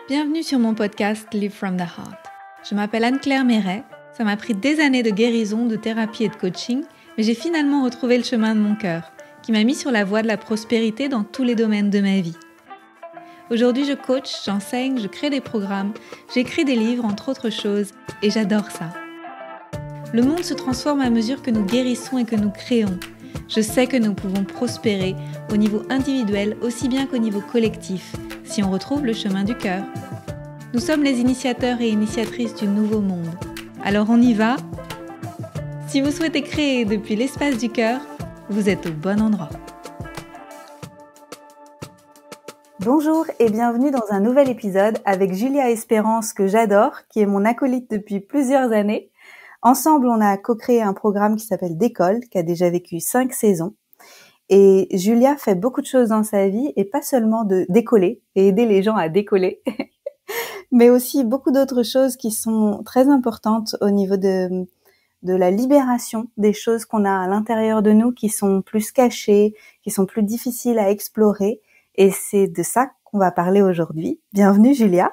Bienvenue sur mon podcast Live from the Heart. Je m'appelle Anne-Claire Méret. Ça m'a pris des années de guérison, de thérapie et de coaching, mais j'ai finalement retrouvé le chemin de mon cœur, qui m'a mis sur la voie de la prospérité dans tous les domaines de ma vie. Aujourd'hui, je coach, j'enseigne, je crée des programmes, j'écris des livres, entre autres choses, et j'adore ça. Le monde se transforme à mesure que nous guérissons et que nous créons. Je sais que nous pouvons prospérer au niveau individuel aussi bien qu'au niveau collectif, si on retrouve le chemin du cœur. Nous sommes les initiateurs et initiatrices du nouveau monde. Alors on y va ? Si vous souhaitez créer depuis l'espace du cœur, vous êtes au bon endroit. Bonjour et bienvenue dans un nouvel épisode avec Julia Espérance que j'adore, qui est mon acolyte depuis plusieurs années. Ensemble, on a co-créé un programme qui s'appelle Décolle, qui a déjà vécu 5 saisons. Et Julia fait beaucoup de choses dans sa vie, et pas seulement de décoller et aider les gens à décoller, mais aussi beaucoup d'autres choses qui sont très importantes au niveau de la libération des choses qu'on a à l'intérieur de nous, qui sont plus cachées, qui sont plus difficiles à explorer. Et c'est de ça qu'on va parler aujourd'hui. Bienvenue Julia.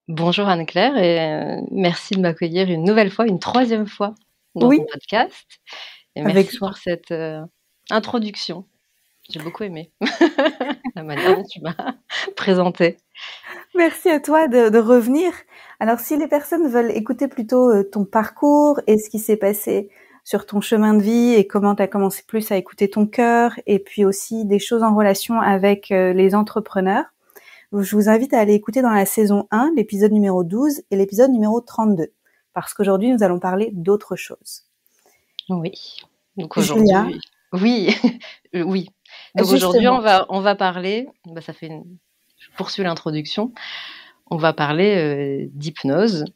Bonjour Anne-Claire et merci de m'accueillir une nouvelle fois, une troisième fois dans ton podcast. Et merci pour cette introduction. J'ai beaucoup aimé la manière dont tu m'as présentée. Merci à toi de revenir. Alors si les personnes veulent écouter plutôt ton parcours et ce qui s'est passé sur ton chemin de vie et comment tu as commencé plus à écouter ton cœur et puis aussi des choses en relation avec les entrepreneurs, je vous invite à aller écouter dans la saison 1, l'épisode numéro 12 et l'épisode numéro 32, parce qu'aujourd'hui, nous allons parler d'autre chose. Oui. Donc aujourd'hui, oui. Donc aujourd'hui, on va parler, je poursuis l'introduction, on va parler d'hypnose.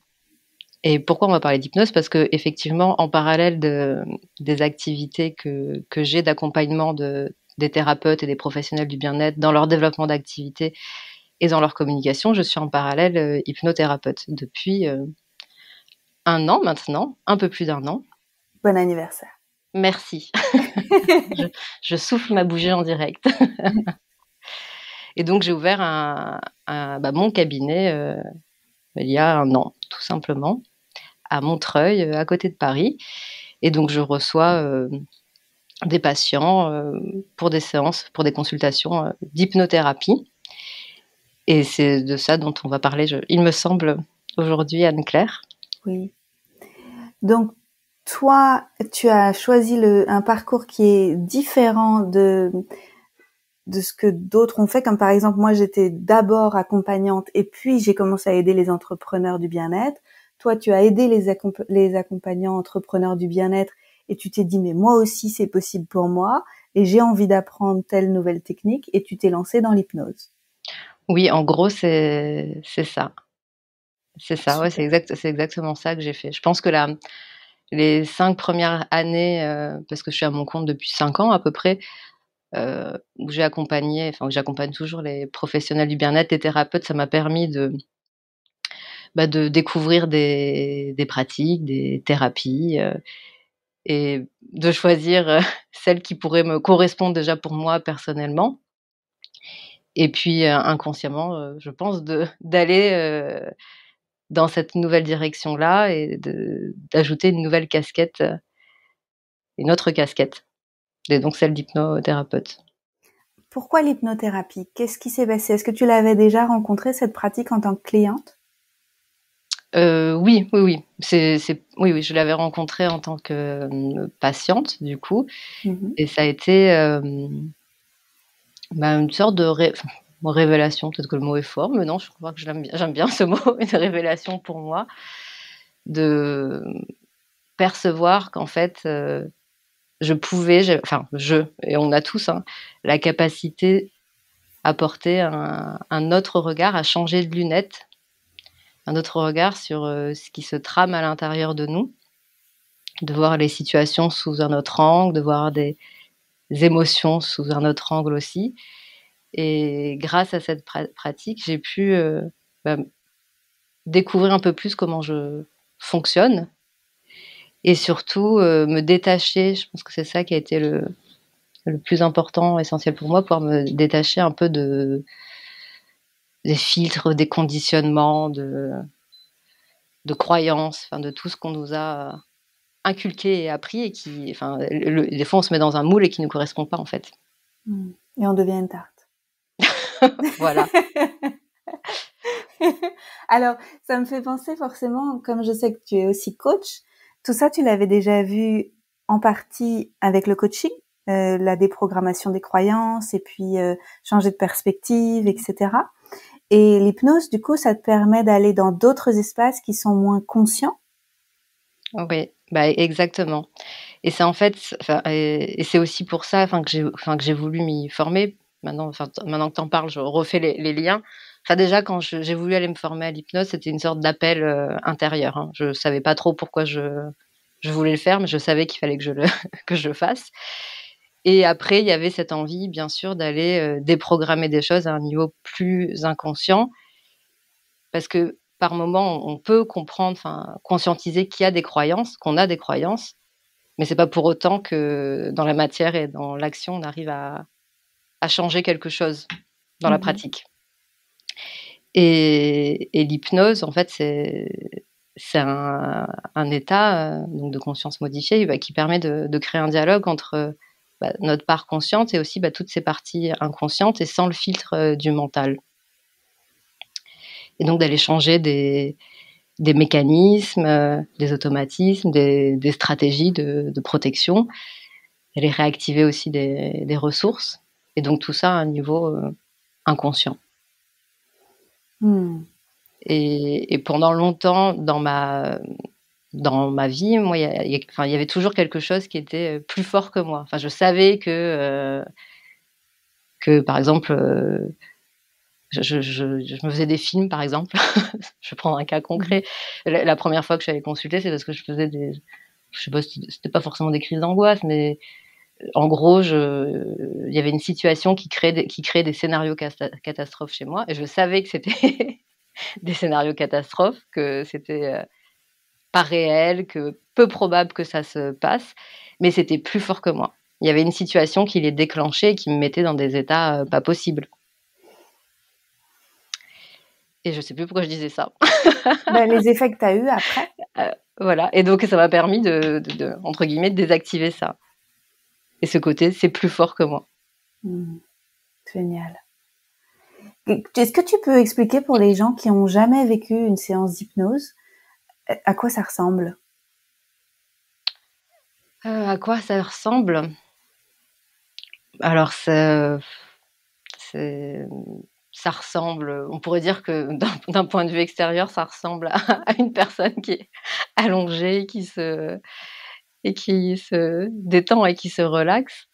Et pourquoi on va parler d'hypnose ? Parce que effectivement, en parallèle des activités que j'ai d'accompagnement des thérapeutes et des professionnels du bien-être dans leur développement d'activité et dans leur communication, je suis en parallèle hypnothérapeute depuis 1 an maintenant, un peu plus d'1 an. Bon anniversaire. Merci. je souffle ma bougie en direct. Et donc, j'ai ouvert mon cabinet il y a 1 an, tout simplement, à Montreuil, à côté de Paris. Et donc, je reçois des patients pour des séances, pour des consultations d'hypnothérapie. Et c'est de ça dont on va parler, il me semble, aujourd'hui, Anne-Claire. Oui. Donc, toi, tu as choisi un parcours qui est différent de ce que d'autres ont fait, comme par exemple, moi, j'étais d'abord accompagnante et puis j'ai commencé à aider les entrepreneurs du bien-être. Toi, tu as aidé les accompagnants entrepreneurs du bien-être et tu t'es dit, mais moi aussi, c'est possible pour moi et j'ai envie d'apprendre telle nouvelle technique et tu t'es lancée dans l'hypnose. Oui, en gros, c'est ça. C'est ça, ouais, c'est exactement ça que j'ai fait. Je pense que les 5 premières années, parce que je suis à mon compte depuis 5 ans à peu près, où où j'accompagne toujours les professionnels du bien-être, les thérapeutes, ça m'a permis de découvrir des pratiques, des thérapies, et de choisir celles qui pourraient me correspondre déjà pour moi personnellement. Et puis inconsciemment, je pense d'aller dans cette nouvelle direction-là et d'ajouter une nouvelle casquette, une autre casquette, et donc celle d'hypnothérapeute. Pourquoi l'hypnothérapie ? Qu'est-ce qui s'est passé ? Est-ce que tu l'avais déjà rencontrée, cette pratique, en tant que cliente ? Oui. Oui, je l'avais rencontrée en tant que patiente, du coup. Et ça a été une sorte de révélation, peut-être que le mot est fort, mais non, je crois que j'aime bien ce mot, une révélation pour moi, de percevoir qu'en fait, et on a tous la capacité à porter un autre regard, à changer de lunettes, un autre regard sur ce qui se trame à l'intérieur de nous, de voir les situations sous un autre angle, de voir des émotions sous un autre angle aussi. Et grâce à cette pratique, j'ai pu découvrir un peu plus comment je fonctionne et surtout me détacher. Je pense que c'est ça qui a été le plus important, essentiel pour moi, pouvoir me détacher un peu de des filtres, des conditionnements, de croyances, de tout ce qu'on nous a inculqué et appris et qui, des fois on se met dans un moule et qui ne nous correspond pas en fait. Et on devient une tarte. Voilà. Alors, ça me fait penser forcément, comme je sais que tu es aussi coach, tout ça tu l'avais déjà vu en partie avec le coaching, la déprogrammation des croyances et puis changer de perspective, etc. Et l'hypnose, du coup, ça te permet d'aller dans d'autres espaces qui sont moins conscients. Oui, exactement. Et c'est en fait, et c'est aussi pour ça, que j'ai voulu m'y former. Maintenant que t'en parles, je refais les liens. Déjà, quand j'ai voulu aller me former à l'hypnose, c'était une sorte d'appel intérieur. Hein. Je savais pas trop pourquoi je voulais le faire, mais je savais qu'il fallait que que je le fasse. Et après, il y avait cette envie, bien sûr, d'aller déprogrammer des choses à un niveau plus inconscient, parce que par moment, on peut comprendre, conscientiser qu'il y a des croyances, qu'on a des croyances, mais c'est pas pour autant que dans la matière et dans l'action, on arrive à changer quelque chose dans la pratique. Et l'hypnose, en fait, c'est un état donc de conscience modifiée qui permet de créer un dialogue entre notre part consciente et aussi toutes ces parties inconscientes et sans le filtre du mental. Et donc d'aller changer des mécanismes, des automatismes, des stratégies de protection, d'aller réactiver aussi des ressources. Et donc tout ça à un niveau inconscient. Et pendant longtemps, dans ma vie, moi, il y avait toujours quelque chose qui était plus fort que moi. Je savais que par exemple, je me faisais des films, par exemple. Je vais prendre un cas concret. La première fois que je suis allée consulter, c'est parce que je faisais je sais pas, c'était pas forcément des crises d'angoisse, mais en gros, il y avait une situation qui créait des scénarios catastrophes chez moi, et je savais que c'était des scénarios catastrophes, que c'était pas réel, que peu probable que ça se passe, mais c'était plus fort que moi. Il y avait une situation qui les déclenchait et qui me mettait dans des états pas possibles. Et je sais plus pourquoi je disais ça. Les effets que tu as eus après. Voilà, et donc ça m'a permis de entre guillemets, de désactiver ça. Et ce côté, c'est plus fort que moi. Génial. Est-ce que tu peux expliquer pour les gens qui n'ont jamais vécu une séance d'hypnose, à quoi ça ressemble ? À quoi ça ressemble ? Alors, ça ressemble, on pourrait dire que d'un point de vue extérieur, ça ressemble à une personne qui est allongée, qui se détend et qui se relaxe.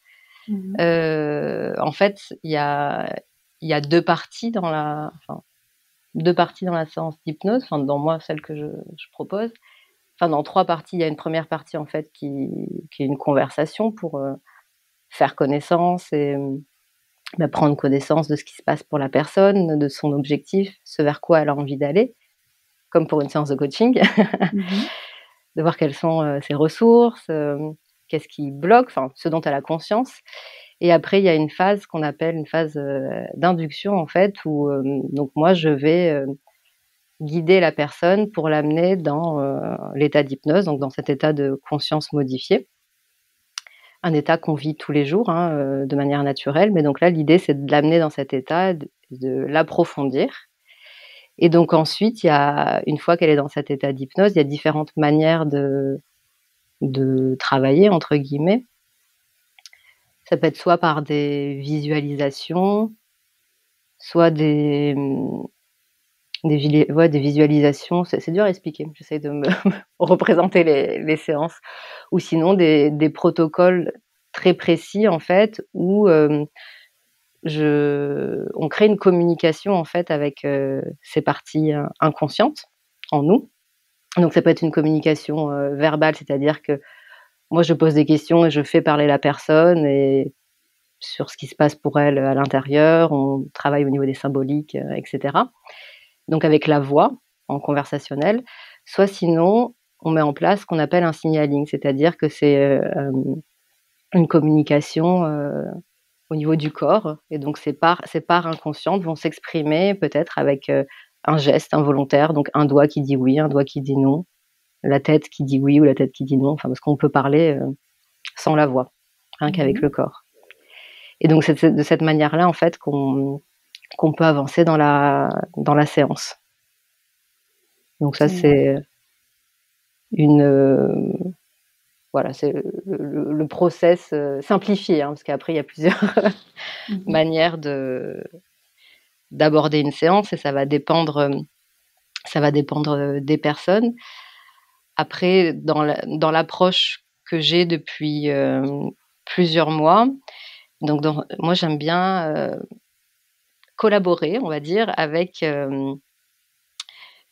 En fait, il y a deux parties dans la séance d'hypnose, dans moi, celle que je propose. Dans trois parties, il y a une première partie en fait qui est une conversation pour faire connaissance et prendre connaissance de ce qui se passe pour la personne, de son objectif, ce vers quoi elle a envie d'aller, comme pour une séance de coaching, de voir quelles sont ses ressources, qu'est-ce qui bloque, ce dont elle a conscience. Et après, il y a une phase qu'on appelle une phase d'induction, en fait, où donc moi, je vais guider la personne pour l'amener dans l'état d'hypnose, donc dans cet état de conscience modifiée. Un état qu'on vit tous les jours de manière naturelle, mais donc là l'idée c'est de l'amener dans cet état, de l'approfondir. Et donc ensuite, une fois qu'elle est dans cet état d'hypnose, il y a différentes manières de travailler, entre guillemets. Ça peut être soit par des visualisations, soit des visualisations, c'est dur à expliquer, j'essaie de me représenter les séances, ou sinon des protocoles très précis en fait, où on crée une communication en fait avec ces parties inconscientes en nous. Donc ça peut être une communication verbale, c'est-à-dire que moi je pose des questions et je fais parler la personne et sur ce qui se passe pour elle à l'intérieur, on travaille au niveau des symboliques, etc. Donc avec la voix en conversationnel, soit sinon on met en place ce qu'on appelle un signaling, c'est-à-dire que c'est une communication au niveau du corps. Et donc, ces parts inconscientes vont s'exprimer peut-être avec un geste involontaire, donc un doigt qui dit oui, un doigt qui dit non, la tête qui dit oui ou la tête qui dit non, enfin, parce qu'on peut parler sans la voix, rien qu'avec le corps. Et donc, c'est de cette manière-là, en fait, qu'on peut avancer dans la séance. Donc ça, c'est voilà, c'est le process simplifié, hein, parce qu'après, il y a plusieurs manières d'aborder une séance et ça va dépendre des personnes. Après, dans l'approche que j'ai depuis plusieurs mois, donc moi, j'aime bien collaborer, on va dire, avec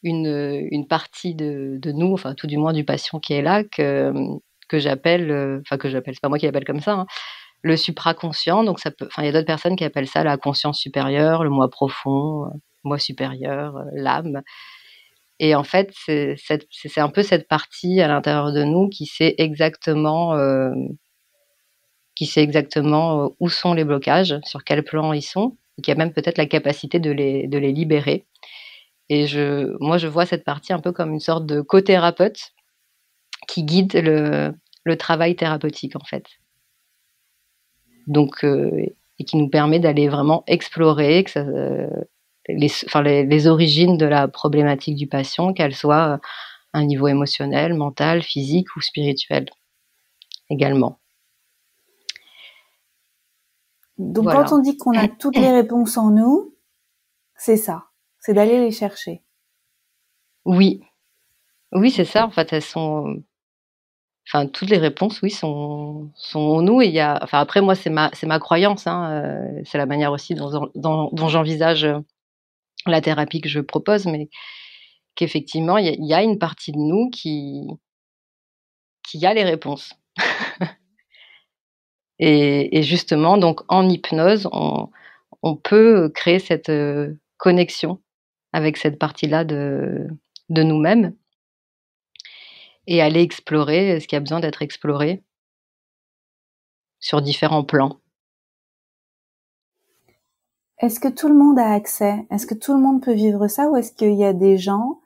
une partie de nous, enfin tout du moins du patient qui est là, que j'appelle, c'est pas moi qui l'appelle comme ça, hein, le supraconscient. Donc il y a d'autres personnes qui appellent ça la conscience supérieure, le moi profond, moi supérieur, l'âme. Et en fait, c'est un peu cette partie à l'intérieur de nous qui sait exactement où sont les blocages, sur quel plan ils sont, et qui a même peut-être la capacité de les libérer. Et moi, je vois cette partie un peu comme une sorte de co-thérapeute qui guide le travail thérapeutique, en fait. Donc, et qui nous permet d'aller vraiment explorer les origines de la problématique du patient, qu'elle soit à un niveau émotionnel, mental, physique ou spirituel également. Donc, voilà. Quand on dit qu'on a toutes les réponses en nous, c'est ça, c'est d'aller les chercher. Oui, c'est ça. En fait, elles sont. Enfin, toutes les réponses, oui, sont en nous. Et après, moi, c'est ma croyance. Hein, c'est la manière aussi dont j'envisage la thérapie que je propose, mais qu'effectivement, il y a une partie de nous qui a les réponses. Et justement, donc en hypnose, on peut créer cette connexion avec cette partie-là de nous-mêmes et aller explorer ce qui a besoin d'être exploré sur différents plans. Est-ce que tout le monde a accès? Est-ce que tout le monde peut vivre ça, ou est-ce qu'il y a des gens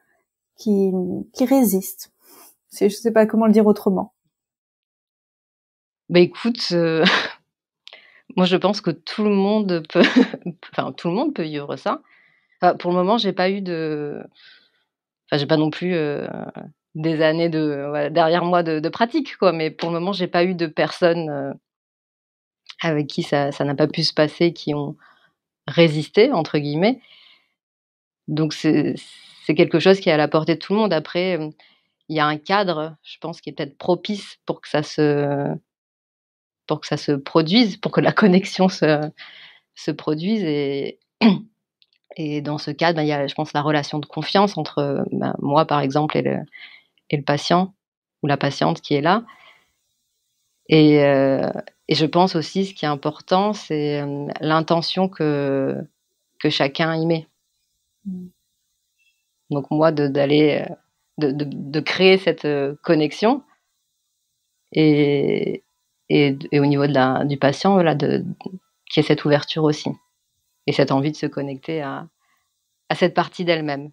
qui résistent? Je sais pas comment le dire autrement. Bah écoute, moi je pense que tout le monde peut tout le monde peut vivre ça. Enfin, pour le moment, j'ai pas non plus des années derrière moi de pratique, quoi, mais pour le moment, j'ai pas eu de personnes avec qui ça n'a pas pu se passer, qui ont résisté, entre guillemets. Donc c'est quelque chose qui est à la portée de tout le monde. Après, il y a un cadre, je pense, qui est peut-être propice pour que ça se produise, pour que la connexion se produise. Et dans ce cadre, il y a, je pense, la relation de confiance entre moi, par exemple, et le patient ou la patiente qui est là. Et je pense aussi, ce qui est important, c'est l'intention que chacun y met. Donc moi, d'aller de créer cette connexion et au niveau du patient, voilà, qu'il y ait cette ouverture aussi et cette envie de se connecter à cette partie d'elle-même.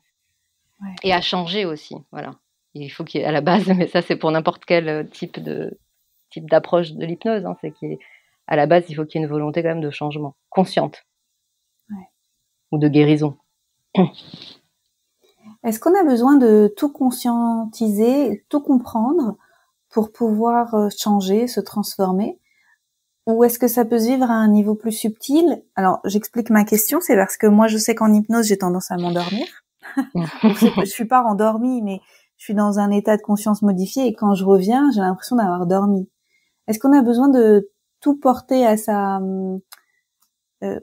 Ouais. Et à changer aussi, voilà. Il faut qu'il y ait à la base, mais ça c'est pour n'importe quel type d'approche de l'hypnose, hein, c'est qu'à la base il faut qu'il y ait une volonté quand même de changement, consciente, ou de guérison. Est-ce qu'on a besoin de tout conscientiser, tout comprendre pour pouvoir changer, se transformer? Ou est-ce que ça peut se vivre à un niveau plus subtil? Alors, j'explique ma question, c'est parce que moi, je sais qu'en hypnose, j'ai tendance à m'endormir. Je suis pas endormie, mais je suis dans un état de conscience modifié, et quand je reviens, j'ai l'impression d'avoir dormi. Est-ce qu'on a besoin de tout porter à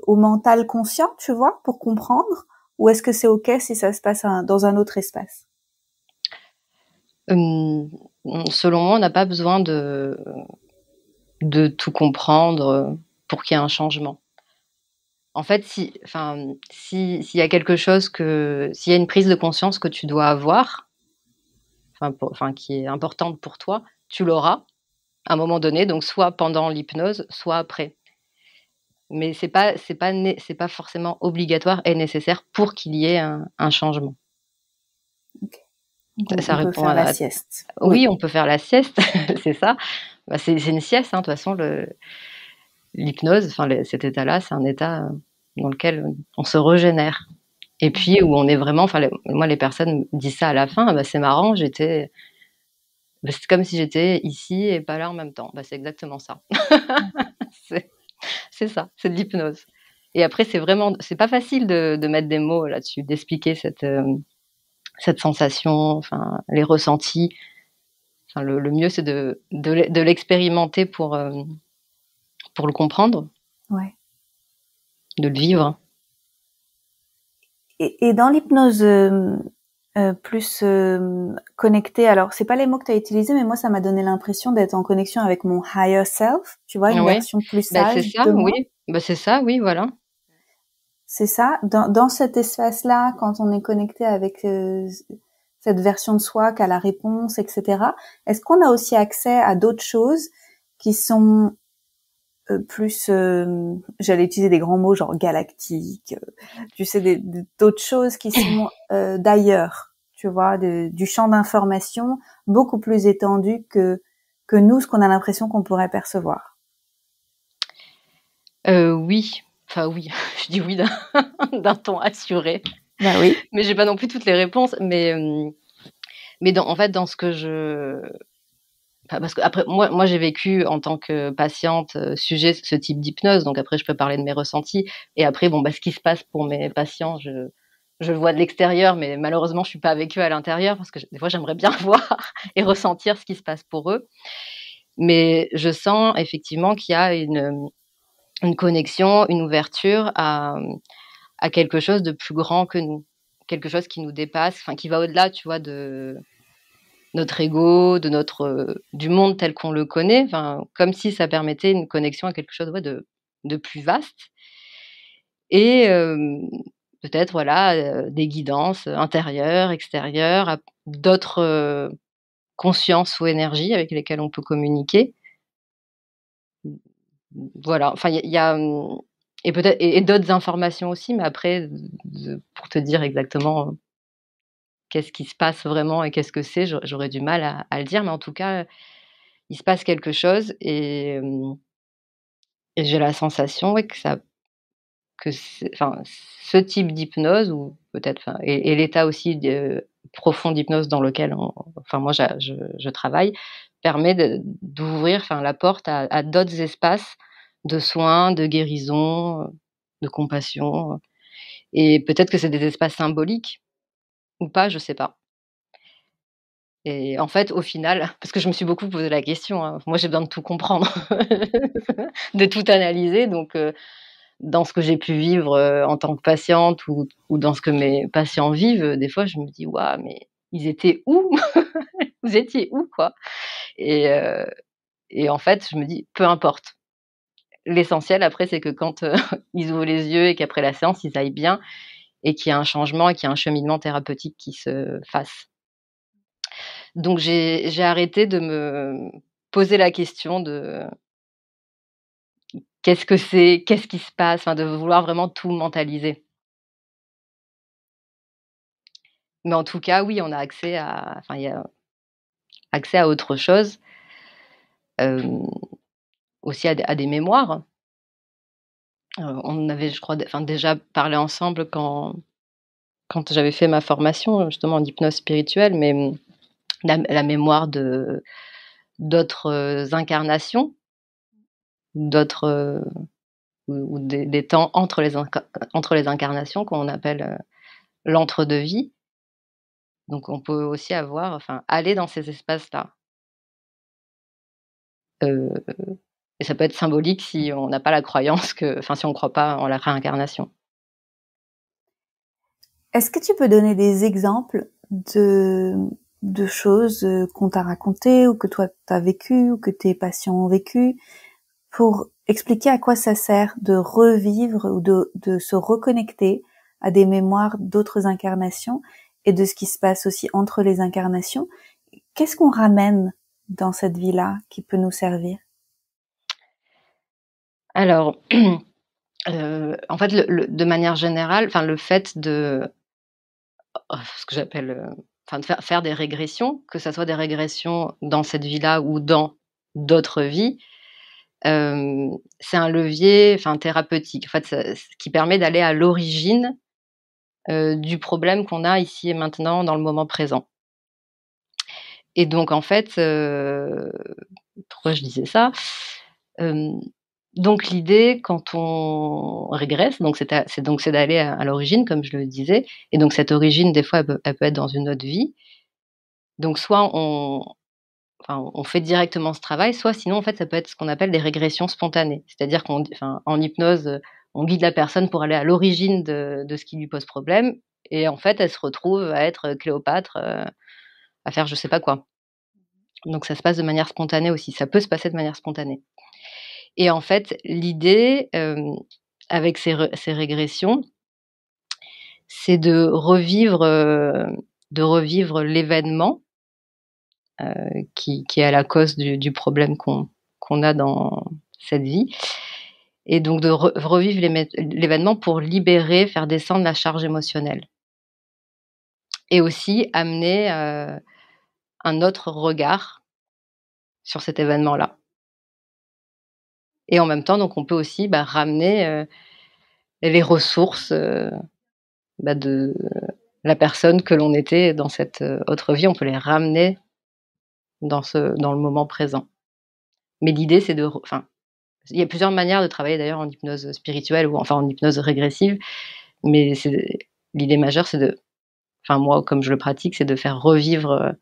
au mental conscient, tu vois, pour comprendre? Ou est-ce que c'est OK si ça se passe dans un autre espace? Selon moi, on n'a pas besoin de tout comprendre pour qu'il y ait un changement. En fait, s'il y a quelque chose s'il y a une prise de conscience que tu dois avoir, qui est importante pour toi, tu l'auras à un moment donné, donc soit pendant l'hypnose, soit après. Mais c'est pas forcément obligatoire et nécessaire pour qu'il y ait un changement. Okay. Donc, Ça on peut répond faire la sieste. Oui, on peut faire la sieste, c'est ça. Bah, c'est une sieste, hein, de toute façon, l'hypnose, enfin, cet état-là, c'est un état dans lequel on se régénère. Et puis, où on est vraiment, enfin, moi, les personnes disent ça à la fin, bah, c'est marrant, c'est comme si j'étais ici et pas là en même temps. Bah, c'est exactement ça. C'est ça, c'est de l'hypnose. Et après, c'est pas facile de mettre des mots là-dessus, d'expliquer cette sensation, enfin, les ressentis. Enfin, le mieux, c'est de l'expérimenter pour le comprendre, Ouais. de le vivre. Et dans l'hypnose plus connectée, alors c'est pas les mots que tu as utilisés, mais moi ça m'a donné l'impression d'être en connexion avec mon higher self, tu vois, une version plus sage c'est ça, de moi. oui. C'est ça, oui, voilà. C'est ça. Dans cet espace-là, quand on est connecté avec cette version de soi qui a la réponse, etc., est-ce qu'on a aussi accès à d'autres choses qui sont plus, j'allais utiliser des grands mots genre galactiques, tu sais, d'autres choses qui sont d'ailleurs, tu vois, du champ d'information beaucoup plus étendu que nous, ce qu'on a l'impression qu'on pourrait percevoir. Oui, enfin oui, je dis oui d'un ton assuré. Bah oui. Mais j'ai pas non plus toutes les réponses, mais en fait, dans ce que parce que après, moi j'ai vécu en tant que patiente sujet ce type d'hypnose, donc après je peux parler de mes ressentis. Et après, bon, ce qui se passe pour mes patients, je le vois de l'extérieur, mais malheureusement je suis pas avec eux à l'intérieur, parce que des fois j'aimerais bien voir et ressentir ce qui se passe pour eux. Mais je sens effectivement qu'il y a une connexion, une ouverture à quelque chose de plus grand que nous, quelque chose qui nous dépasse, enfin qui va au-delà, tu vois, de notre ego, du monde tel qu'on le connaît, enfin, comme si ça permettait une connexion à quelque chose, ouais, de plus vaste. Et peut-être, voilà, des guidances intérieures, extérieures, à d'autres consciences ou énergies avec lesquelles on peut communiquer. Voilà, enfin, il y a, et peut-être et d'autres informations aussi, mais après, pour te dire exactement qu'est-ce qui se passe vraiment et qu'est-ce que c'est, j'aurais du mal à le dire, mais en tout cas, il se passe quelque chose. Et j'ai la sensation, ouais, enfin, ce type d'hypnose, ou peut-être, enfin, et l'état aussi profond d'hypnose dans lequel enfin moi je travaille, permet d'ouvrir, enfin, la porte à d'autres espaces de soins, de guérison, de compassion, et peut-être que c'est des espaces symboliques ou pas, je sais pas. Et en fait, au final, parce que je me suis beaucoup posé la question, hein, moi j'ai besoin de tout comprendre, de tout analyser, donc dans ce que j'ai pu vivre en tant que patiente, ou dans ce que mes patients vivent, des fois je me dis: «Waouh, mais ils étaient où? Vous étiez où, quoi?» et en fait, je me dis: «Peu importe». L'essentiel après, c'est que quand ils ouvrent les yeux et qu'après la séance, ils aillent bien, et qu'il y a un changement et qu'il y a un cheminement thérapeutique qui se fasse. Donc j'ai arrêté de me poser la question de: «Qu'est-ce que c'est? Qu'est-ce qui se passe?» Enfin, de vouloir vraiment tout mentaliser. Mais en tout cas, oui, on a accès à, enfin, il y a accès à autre chose, aussi à des mémoires. On avait, je crois, enfin, déjà parlé ensemble quand j'avais fait ma formation justement en hypnose spirituelle, mais la mémoire d'autres incarnations, d'autres, ou des temps entre les incarnations, qu'on appelle l'entre-deux-vie. Donc on peut aussi avoir, enfin, aller dans ces espaces-là. Et ça peut être symbolique si on n'a pas la croyance enfin, si on ne croit pas en la réincarnation. Est-ce que tu peux donner des exemples de choses qu'on t'a racontées, ou que toi t'as vécu, ou que tes patients ont vécu, pour expliquer à quoi ça sert de revivre ou de se reconnecter à des mémoires d'autres incarnations et de ce qui se passe aussi entre les incarnations? Qu'est-ce qu'on ramène dans cette vie-là qui peut nous servir? Alors, En fait, de manière générale, enfin, le fait de ce que j'appelle, enfin, de faire des régressions, que ça soit des régressions dans cette vie-là ou dans d'autres vies, c'est un levier, enfin, thérapeutique. En fait, ce qui permet d'aller à l'origine, du problème qu'on a ici et maintenant dans le moment présent. Et donc en fait, pourquoi je disais ça? Donc l'idée quand on régresse, donc c'est d'aller à l'origine comme je le disais, et donc cette origine des fois elle peut être dans une autre vie. Donc soit on fait directement ce travail, soit sinon en fait ça peut être ce qu'on appelle des régressions spontanées. C'est-à-dire en hypnose, on guide la personne pour aller à l'origine de ce qui lui pose problème, et en fait elle se retrouve à être Cléopâtre, à faire je sais pas quoi. Donc ça se passe de manière spontanée aussi, ça peut se passer de manière spontanée. Et en fait, l'idée, avec ces régressions, c'est de revivre l'événement, qui est à la cause du problème qu'on a dans cette vie, et donc de revivre l'événement pour libérer, faire descendre la charge émotionnelle. Et aussi amener, un autre regard sur cet événement-là. Et en même temps, donc on peut aussi, ramener, les ressources, de la personne que l'on était dans cette, autre vie, on peut les ramener dans le moment présent. Mais l'idée, c'est il y a plusieurs manières de travailler d'ailleurs en hypnose spirituelle ou enfin en hypnose régressive, mais l'idée majeure, moi, comme je le pratique, c'est de faire revivre,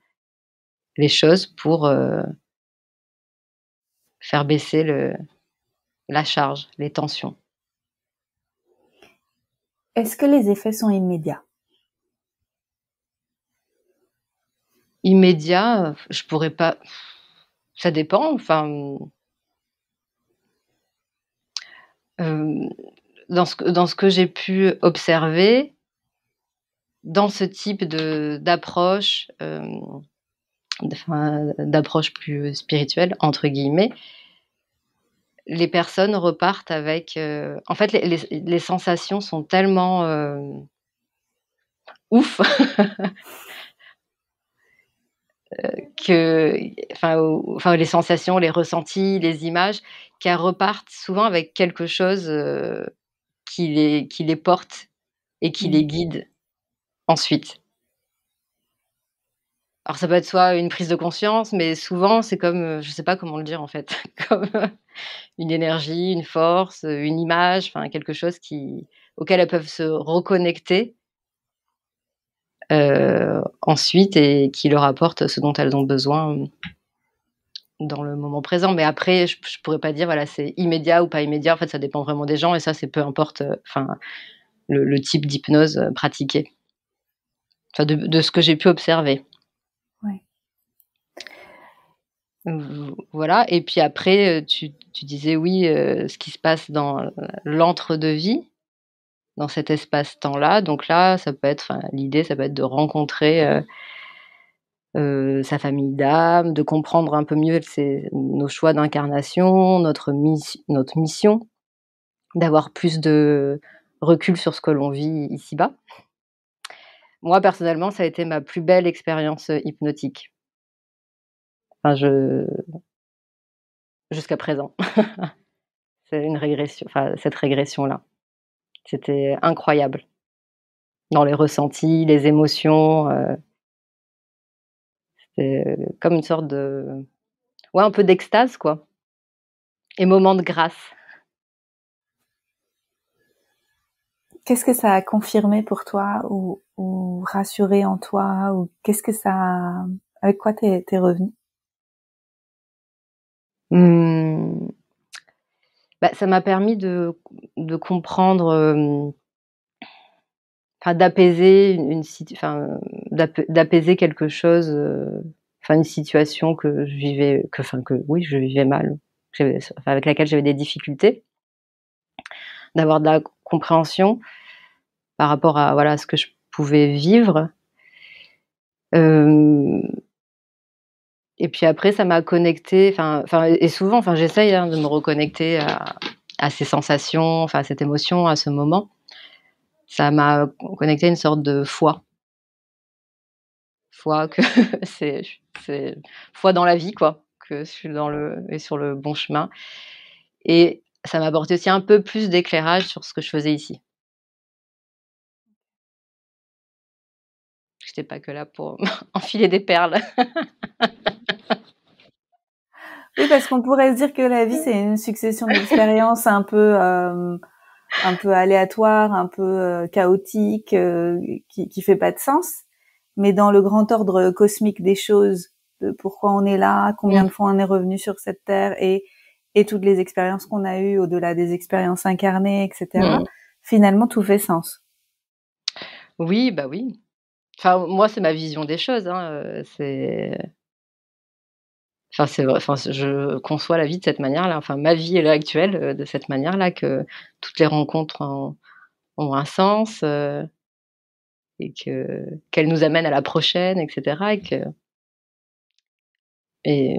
les choses pour, faire baisser la charge, les tensions. Est-ce que les effets sont immédiats? Immédiat, je pourrais pas. Ça dépend. Enfin, dans ce que j'ai pu observer, dans ce type d'approche, d'approche plus spirituelle entre guillemets, les personnes repartent avec. En fait, les sensations sont tellement ouf que, les sensations, les ressentis, les images, qu'elles repartent souvent avec quelque chose qui les porte et qui les guide ensuite. Alors ça peut être soit une prise de conscience, mais souvent c'est comme, je sais pas comment le dire en fait, comme une énergie, une force, une image, enfin quelque chose auquel elles peuvent se reconnecter ensuite, et qui leur apporte ce dont elles ont besoin dans le moment présent. Mais après, je pourrais pas dire voilà, c'est immédiat ou pas immédiat. En fait, ça dépend vraiment des gens, et ça, c'est peu importe, le type d'hypnose pratiqué. Enfin, de ce que j'ai pu observer. Ouais. Voilà. Et puis après, tu disais oui, ce qui se passe dans l'entre-deux-vie, dans cet espace-temps-là. Donc là, ça peut être, l'idée, ça peut être de rencontrer sa famille d'âme, de comprendre un peu mieux nos choix d'incarnation, notre mission, d'avoir plus de recul sur ce que l'on vit ici-bas. Moi, personnellement, ça a été ma plus belle expérience hypnotique. Jusqu'à présent. C'est une régression, cette régression-là. C'était incroyable. Dans les ressentis, les émotions, c'était comme une sorte un peu d'extase, quoi. Et moment de grâce. Qu'est-ce que ça a confirmé pour toi ou rassuré en toi, ou qu'est-ce que avec quoi t'es revenu? Ça m'a permis de comprendre, d'apaiser d'apaiser quelque chose, une situation que je vivais, je vivais mal, avec laquelle j'avais des difficultés. D'avoir de la compréhension par rapport à ce que je pouvais vivre. Et puis après, ça m'a connectée, et souvent, j'essaye de me reconnecter à ces sensations, enfin à cette émotion, à ce moment, ça m'a connecté à une sorte de foi. Foi que c'est foi dans la vie, quoi, que je suis sur le bon chemin. Et ça m'a apporté aussi un peu plus d'éclairage sur ce que je faisais ici. J'étais pas que là pour enfiler des perles. Oui, parce qu'on pourrait se dire que la vie, c'est une succession d'expériences un peu aléatoires, un peu chaotiques, qui fait pas de sens. Mais dans le grand ordre cosmique des choses, de pourquoi on est là, combien de fois on est revenu sur cette terre et toutes les expériences qu'on a eues au-delà des expériences incarnées, etc. Finalement, tout fait sens. Oui, bah oui. Enfin, moi, c'est ma vision des choses, hein, c'est vrai, enfin, je conçois la vie de cette manière-là, enfin, ma vie, là, actuelle, de cette manière-là, que toutes les rencontres ont un sens, et qu'elles nous amènent à la prochaine, et cetera, et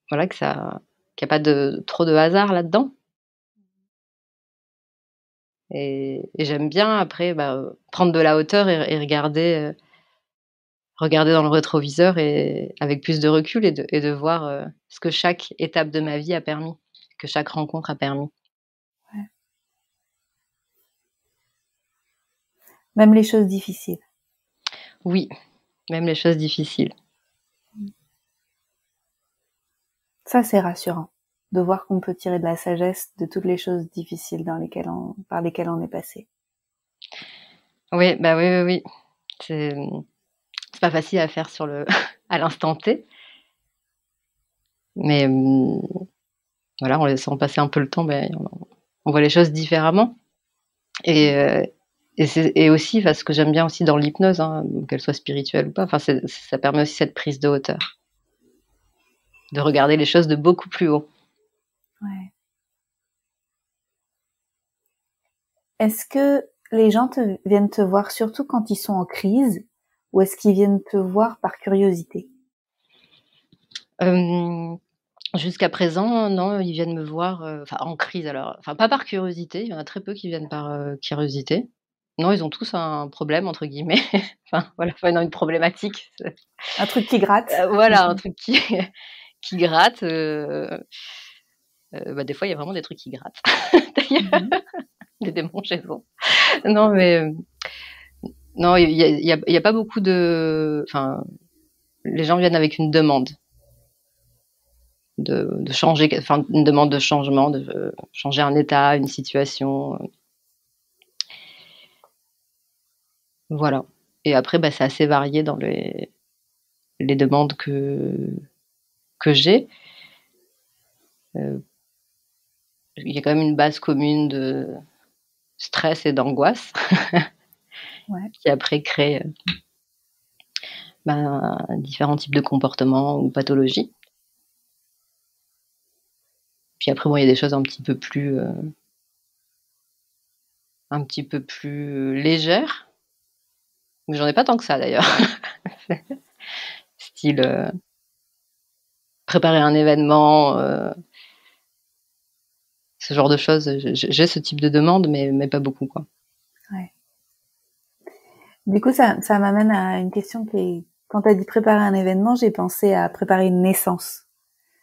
voilà, qu'il y a pas trop de hasard là-dedans. Et j'aime bien après, prendre de la hauteur et regarder dans le rétroviseur et avec plus de recul et de voir, ce que chaque étape de ma vie a permis, que chaque rencontre a permis. Ouais. Même les choses difficiles. Oui, même les choses difficiles. Ça, c'est rassurant, de voir qu'on peut tirer de la sagesse de toutes les choses difficiles par lesquelles on est passé. Oui, oui. C'est pas facile à faire à l'instant T. Mais voilà, en laissant passer un peu le temps, on voit les choses différemment. Et aussi, ce que j'aime bien aussi dans l'hypnose, hein, qu'elle soit spirituelle ou pas, enfin, ça permet aussi cette prise de hauteur, de regarder les choses de beaucoup plus haut. Ouais. Est-ce que les gens viennent te voir surtout quand ils sont en crise, ou est-ce qu'ils viennent te voir par curiosité? Jusqu'à présent, non, ils viennent me voir, en crise alors, pas par curiosité, il y en a très peu qui viennent par, curiosité. Non, ils ont tous un «problème» entre guillemets, non, une problématique. Un truc qui gratte. Voilà, un truc qui qui gratte, des fois, il y a vraiment des trucs qui grattent d'ailleurs, des démangeaisons. Non, mais non, il y a pas beaucoup les gens viennent avec une demande de changer, une demande de changement, de changer un état, une situation, voilà. Et après, c'est assez varié dans les demandes que j'ai. Il y a quand même une base commune de stress et d'angoisse Ouais. qui après crée différents types de comportements ou pathologies. Puis après, il y a des choses un petit peu plus légères, mais j'en ai pas tant que ça d'ailleurs. Style, préparer un événement, ce genre de choses. J'ai ce type de demande, mais pas beaucoup, quoi. Ouais. Du coup, ça m'amène à une question quand tu as dit préparer un événement, j'ai pensé à préparer une naissance.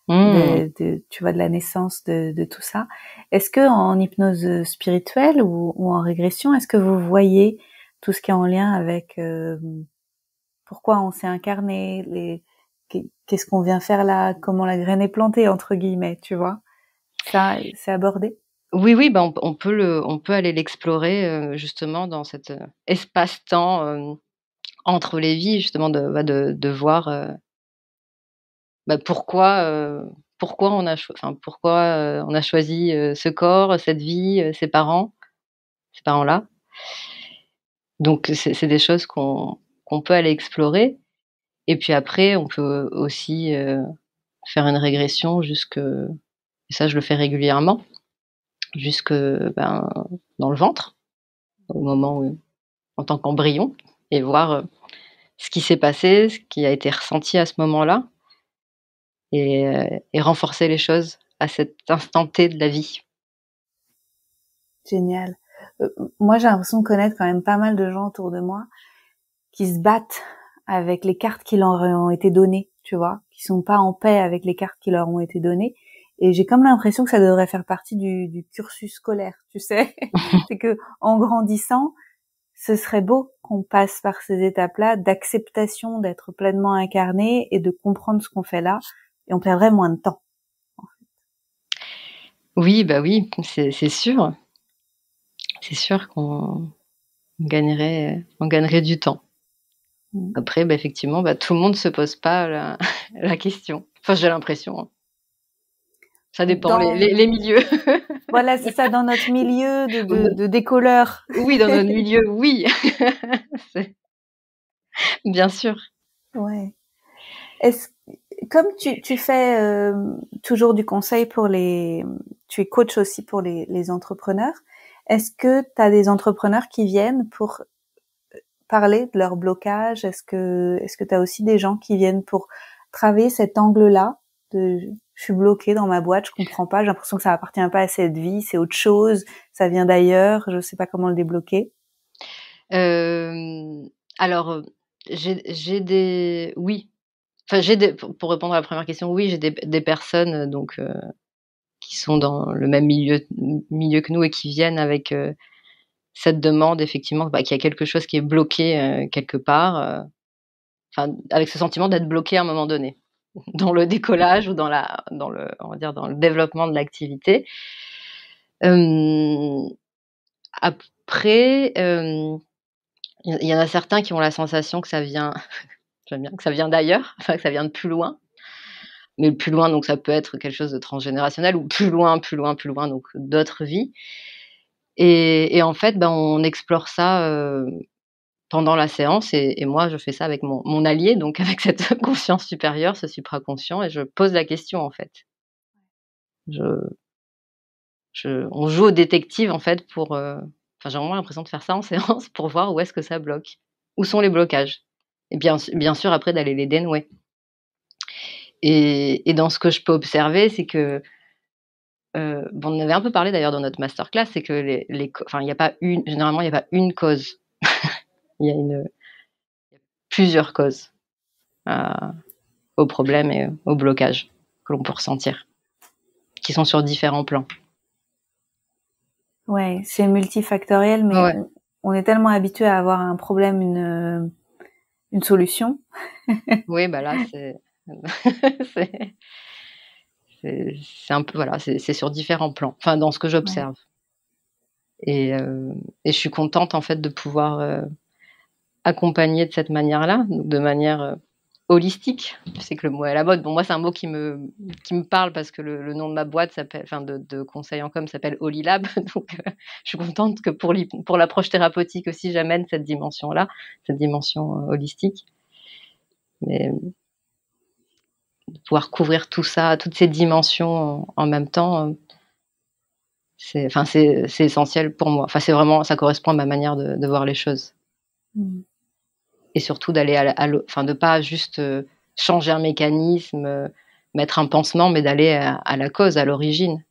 Tu vois, de la naissance de tout ça. Est-ce que en hypnose spirituelle ou en régression, est-ce que vous voyez tout ce qui est en lien avec pourquoi on s'est incarné, qu'est-ce qu'on vient faire là, comment la graine est plantée entre guillemets, tu vois? Ça, c'est abordé? Oui, on peut aller l'explorer, justement dans cet, espace-temps, entre les vies, justement de voir, pourquoi on a choisi, ce corps, cette vie, ces parents-là. Donc c'est des choses qu'on peut aller explorer, et puis après on peut aussi, faire une régression et ça je le fais régulièrement, jusque, dans le ventre, au moment où en tant qu'embryon, et voir, ce qui s'est passé, ce qui a été ressenti à ce moment-là, et renforcer les choses à cet instant T de la vie. Génial. Moi, j'ai l'impression de connaître quand même pas mal de gens autour de moi qui se battent avec les cartes qui leur ont été données, tu vois, qui sont pas en paix avec les cartes qui leur ont été données. Et j'ai comme l'impression que ça devrait faire partie du cursus scolaire, tu sais. C'est que en grandissant, ce serait beau qu'on passe par ces étapes-là d'acceptation d'être pleinement incarné et de comprendre ce qu'on fait là, et on perdrait moins de temps. Oui, bah oui, c'est sûr. C'est sûr qu'on gagnerait du temps. Après, bah, effectivement, bah, tout le monde se pose pas la question. Enfin, j'ai l'impression. Hein. Ça dépend, les milieux. Voilà, c'est ça, dans notre milieu de décolleurs. Oui, dans notre milieu, oui. Bien sûr. Ouais. Comme tu fais toujours du conseil tu es coach aussi pour les entrepreneurs, est-ce que tu as des entrepreneurs qui viennent pour parler de leur blocage? Est-ce que tu as aussi des gens qui viennent pour travailler cet angle-là de je suis bloquée dans ma boîte, je comprends pas, j'ai l'impression que ça appartient pas à cette vie, c'est autre chose, ça vient d'ailleurs, je sais pas comment le débloquer. Alors, j'ai des oui. Enfin, pour répondre à la première question, oui, j'ai des personnes donc qui sont dans le même milieu que nous et qui viennent avec cette demande effectivement, bah, qu'il y a quelque chose qui est bloqué quelque part, enfin avec ce sentiment d'être bloqué à un moment donné, dans le décollage ou on va dire dans le développement de l'activité. Après, il y en a certains qui ont la sensation que ça vient j'aime bien, que ça vient d'ailleurs, enfin que ça vient de plus loin. Mais le plus loin, donc ça peut être quelque chose de transgénérationnel ou plus loin, donc d'autres vies. Et en fait, ben, on explore ça pendant la séance et moi, je fais ça avec mon allié, donc avec cette conscience supérieure, ce supraconscient, et je pose la question en fait. On joue au détective en fait enfin j'ai vraiment l'impression de faire ça en séance pour voir où est-ce que ça bloque, où sont les blocages, et bien sûr après d'aller les dénouer. Et dans ce que je peux observer, c'est que bon, on avait un peu parlé d'ailleurs dans notre masterclass, c'est que enfin, il y a pas généralement, il y a pas une cause. Il y a plusieurs causes au problème et au blocage que l'on peut ressentir, qui sont sur différents plans. Ouais, c'est multifactoriel, mais Ouais. on est tellement habitué à avoir un problème, une solution. Oui, bah là, c'est c'est un peu voilà, c'est sur différents plans. Enfin, dans ce que j'observe. Et je suis contente en fait de pouvoir accompagner de cette manière-là, donc de manière holistique. Je sais que le mot est à la mode. Bon, moi, c'est un mot qui me parle parce que le nom de ma boîte s'appelle, enfin, de conseil en com s'appelle Holilab. Donc, je suis contente que pour l'approche thérapeutique aussi, j'amène cette dimension-là, cette dimension holistique. Mais de pouvoir couvrir tout ça, toutes ces dimensions en même temps, c'est essentiel pour moi. Enfin, c'est vraiment, ça correspond à ma manière de voir les choses. Et surtout d'aller enfin, de pas juste changer un mécanisme, mettre un pansement, mais d'aller à la cause, à l'origine.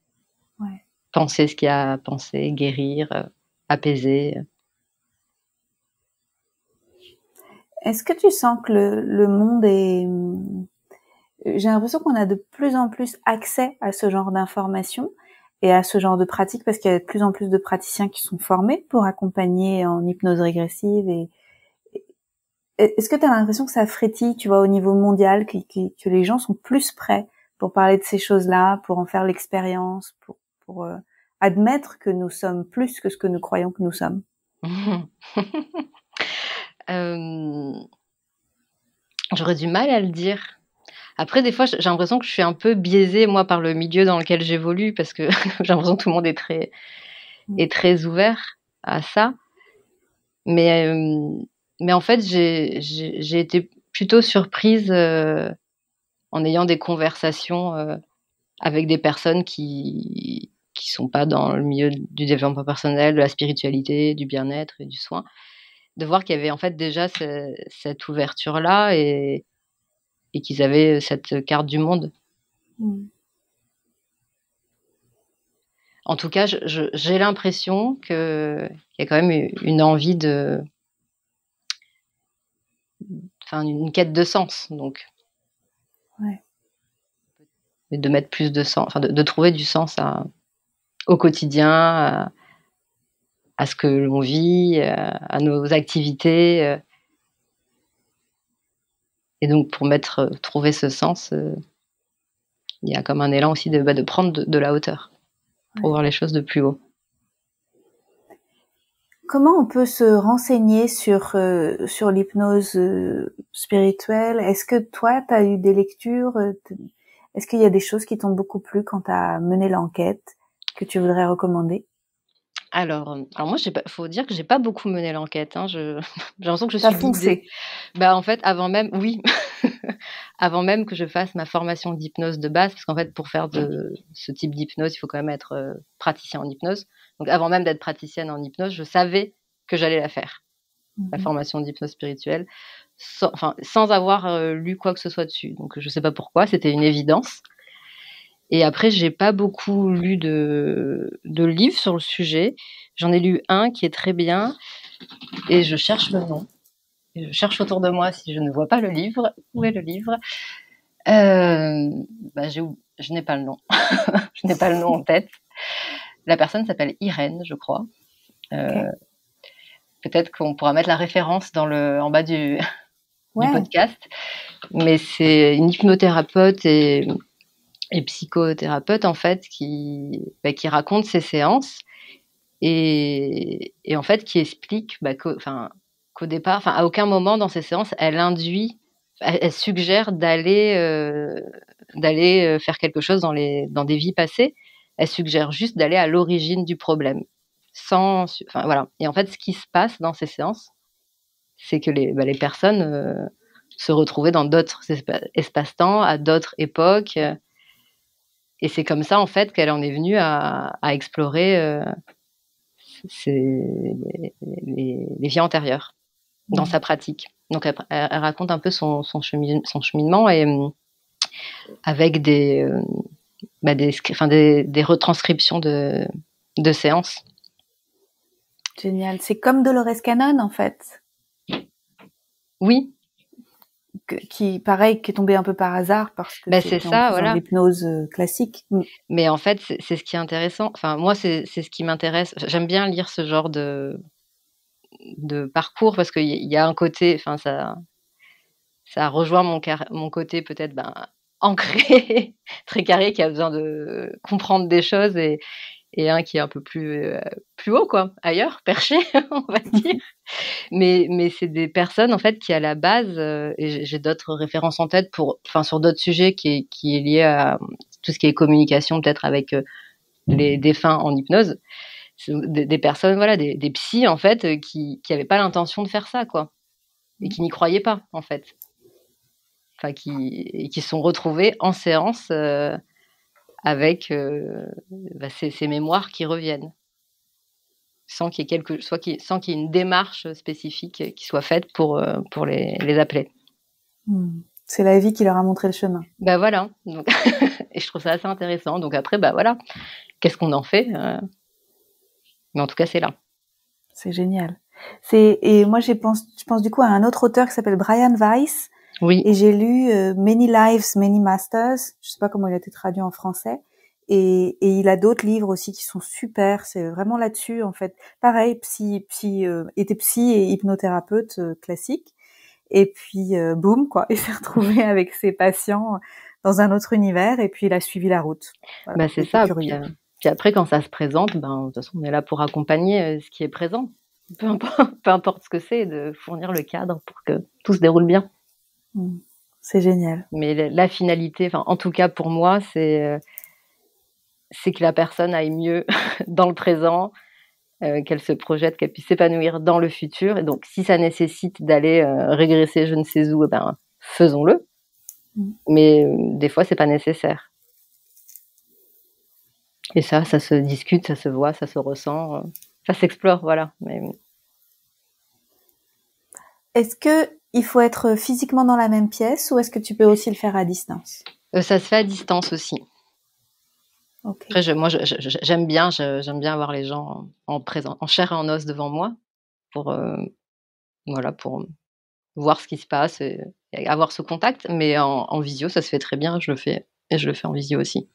Ouais. Penser ce qu'il y a à penser, guérir, apaiser. Est-ce que tu sens que le monde est... J'ai l'impression qu'on a de plus en plus accès à ce genre d'informations et à ce genre de pratiques parce qu'il y a de plus en plus de praticiens qui sont formés pour accompagner en hypnose régressive. Est-ce que tu as l'impression que ça frétille, tu vois, au niveau mondial, que les gens sont plus prêts pour parler de ces choses-là, pour en faire l'expérience, pour admettre que nous sommes plus que ce que nous croyons que nous sommes? J'aurais du mal à le dire. Après, des fois, j'ai l'impression que je suis un peu biaisée, moi, par le milieu dans lequel j'évolue, parce que j'ai l'impression que tout le monde est très ouvert à ça. Mais en fait, j'ai été plutôt surprise en ayant des conversations avec des personnes qui sont pas dans le milieu du développement personnel, de la spiritualité, du bien-être et du soin, de voir qu'il y avait en fait déjà cette ouverture-là et qu'ils avaient cette carte du monde. en tout cas, j'ai l'impression qu'il y a quand même une envie une quête de sens, donc. Ouais. De mettre plus de sens, de trouver du sens au quotidien, à ce que l'on vit, à nos activités. Et donc, pour trouver ce sens, il y a comme un élan aussi de prendre de la hauteur, pour voir les choses de plus haut. Comment on peut se renseigner sur l'hypnose spirituelle? Est-ce que toi, tu as eu des lectures? Est-ce qu'il y a des choses qui t'ont beaucoup plu quand tu as mené l'enquête que tu voudrais recommander? Alors moi, faut dire que j'ai pas beaucoup mené l'enquête. Hein. J'ai l'impression que je suis foncé. En fait, avant même que je fasse ma formation d'hypnose de base, parce qu'en fait, pour faire de ce type d'hypnose, il faut quand même être praticien en hypnose. Donc, avant même d'être praticienne en hypnose, je savais que j'allais la faire, la formation d'hypnose spirituelle, sans avoir lu quoi que ce soit dessus. Donc, je sais pas pourquoi, c'était une évidence. Et après, j'ai pas beaucoup lu de livres sur le sujet. J'en ai lu un qui est très bien, et je cherche le nom. Et je cherche autour de moi si je ne vois pas le livre. Où est le livre? Je n'ai pas le nom. Je n'ai pas le nom en tête. La personne s'appelle Irène, je crois. Okay. Peut-être qu'on pourra mettre la référence en bas du podcast. Mais c'est une hypnothérapeute et psychothérapeute, en fait, qui raconte ses séances et en fait, qui explique qu'au départ, à aucun moment dans ses séances, elle suggère d'aller faire quelque chose dans des vies passées. Elle suggère juste d'aller à l'origine du problème. Voilà. Et en fait, ce qui se passe dans ces séances, c'est que les personnes se retrouvaient dans d'autres espaces-temps, à d'autres époques. Et c'est comme ça, en fait, qu'elle en est venue à explorer les vies antérieures dans sa pratique. Donc, elle raconte un peu son cheminement et avec des retranscriptions de séances. Génial. C'est comme Dolores Cannon, en fait. Oui. Qui est tombé un peu par hasard parce que c'est ça, voilà. L'hypnose classique. Mais en fait, c'est ce qui est intéressant. Enfin, moi, c'est ce qui m'intéresse. J'aime bien lire ce genre de parcours parce qu'il y a un côté, ça rejoint mon côté peut-être ancré, très carré, qui a besoin de comprendre des choses et un qui est un peu plus haut, quoi, ailleurs, perché, on va dire. Mais c'est des personnes, en fait, qui à la base, et j'ai d'autres références en tête sur d'autres sujets qui est lié à tout ce qui est communication, peut-être avec les défunts en hypnose. C'est des personnes, voilà, des psys, en fait, qui n'avaient pas l'intention de faire ça, quoi, et qui n'y croyaient pas, en fait. Qui se sont retrouvés en séance avec ces mémoires qui reviennent, sans qu'il y ait une démarche spécifique qui soit faite pour les appeler. C'est la vie qui leur a montré le chemin. Voilà. Donc et je trouve ça assez intéressant. Donc après, voilà, qu'est-ce qu'on en fait mais en tout cas, c'est là. C'est génial. Et moi, je pense du coup à un autre auteur qui s'appelle Brian Weiss. Oui. Et j'ai lu Many Lives, Many Masters. Je sais pas comment il a été traduit en français. Et il a d'autres livres aussi qui sont super. C'est vraiment là-dessus, en fait. Pareil, était psy et hypnothérapeute classique. Et puis, boum, quoi. Il s'est retrouvé avec ses patients dans un autre univers. Et puis, il a suivi la route. Voilà, c'est ça. Puis après, quand ça se présente, de toute façon, on est là pour accompagner ce qui est présent. Peu importe ce que c'est, de fournir le cadre pour que tout se déroule bien. C'est génial. Mais la finalité, en tout cas pour moi, c'est que la personne aille mieux dans le présent, qu'elle se projette, qu'elle puisse s'épanouir dans le futur. Et donc, si ça nécessite d'aller régresser je ne sais où, faisons-le. Mais des fois, c'est pas nécessaire. Et ça se discute, ça se voit, ça se ressent, ça s'explore, voilà. Mais... Est-ce que il faut être physiquement dans la même pièce ou est-ce que tu peux aussi le faire à distance? Ça se fait à distance aussi. Okay. Après, moi, j'aime bien avoir les gens en chair et en os devant moi pour, voilà, pour voir ce qui se passe et avoir ce contact. Mais en visio, ça se fait très bien. Je le fais en visio aussi.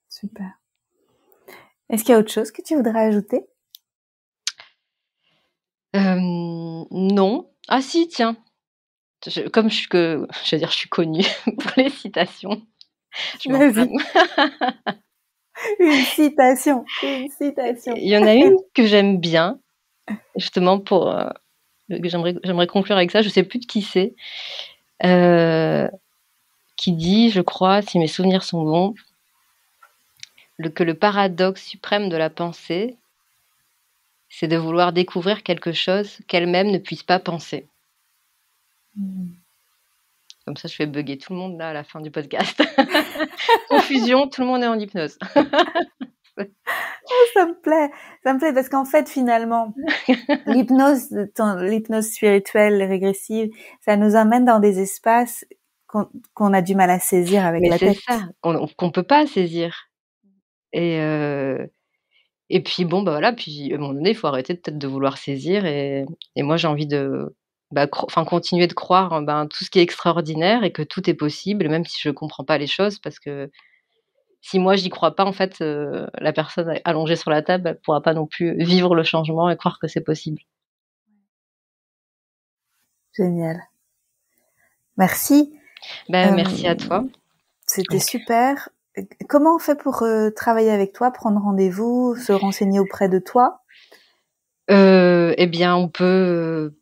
Super. Est-ce qu'il y a autre chose que tu voudrais ajouter? Non. Ah si, tiens. Comme je suis connue pour les citations. Je m'enflamme. Une citation. Il y en a une que j'aime bien, justement pour que j'aimerais conclure avec ça. Je sais plus de qui c'est, qui dit, je crois, si mes souvenirs sont bons, que le paradoxe suprême de la pensée, c'est de vouloir découvrir quelque chose qu'elle-même ne puisse pas penser. Comme ça, je fais bugger tout le monde là à la fin du podcast. Confusion, tout le monde est en hypnose. Oh, ça me plaît parce qu'en fait, finalement, l'hypnose spirituelle, régressive, ça nous amène dans des espaces qu'on a du mal à saisir avec la tête. C'est ça, qu'on peut pas saisir. Et puis bon, bah voilà, puis à un moment donné, il faut arrêter peut-être de vouloir saisir et moi j'ai envie de continuer de croire en tout ce qui est extraordinaire et que tout est possible, même si je comprends pas les choses, parce que si moi j'y crois pas, en fait, la personne allongée sur la table, elle pourra pas non plus vivre le changement et croire que c'est possible. Génial. Merci. Merci à toi. C'était super. Comment on fait pour travailler avec toi, prendre rendez-vous, se renseigner auprès de toi? Eh bien, on peut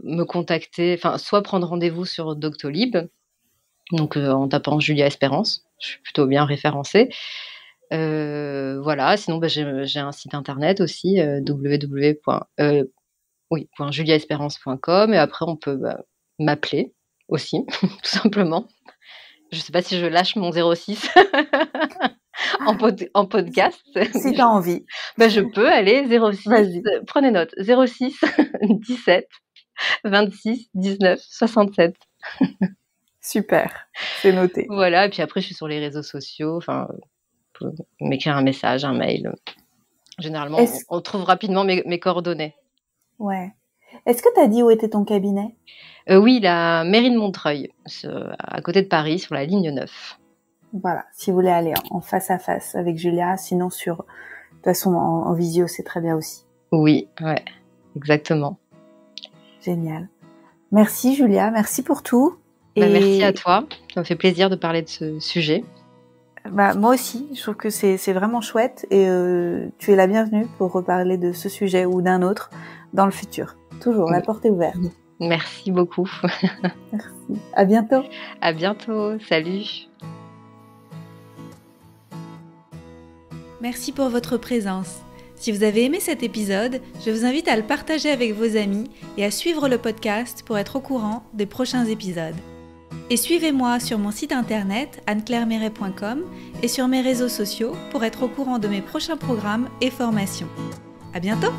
me contacter, soit prendre rendez-vous sur Doctolib, donc en tapant Julia Espérance. Je suis plutôt bien référencée. Voilà. Sinon, j'ai un site internet aussi, www.juliaespérance.com, et après on peut m'appeler aussi, tout simplement. Je sais pas si je lâche mon 06 en podcast. Si tu as envie. Je peux aller 06. Vas-y. Prenez note. 06 17 26 19 67. Super, c'est noté. Voilà, et puis après je suis sur les réseaux sociaux, pour m'écrire un message, un mail. Généralement, on trouve rapidement mes coordonnées. Ouais. Est-ce que tu as dit où était ton cabinet? Oui, la mairie de Montreuil, à côté de Paris, sur la ligne 9. Voilà, si vous voulez aller en face à face avec Julia, sinon de toute façon en visio, c'est très bien aussi. Oui, ouais, exactement. Génial. Merci Julia, merci pour tout. Merci à toi, ça me fait plaisir de parler de ce sujet. Moi aussi, je trouve que c'est vraiment chouette et tu es la bienvenue pour reparler de ce sujet ou d'un autre dans le futur. Toujours, la porte est ouverte. Merci beaucoup. Merci. À bientôt. À bientôt. Salut. Merci pour votre présence. Si vous avez aimé cet épisode, je vous invite à le partager avec vos amis et à suivre le podcast pour être au courant des prochains épisodes. Et suivez-moi sur mon site internet anneclairemeret.com et sur mes réseaux sociaux pour être au courant de mes prochains programmes et formations. À bientôt!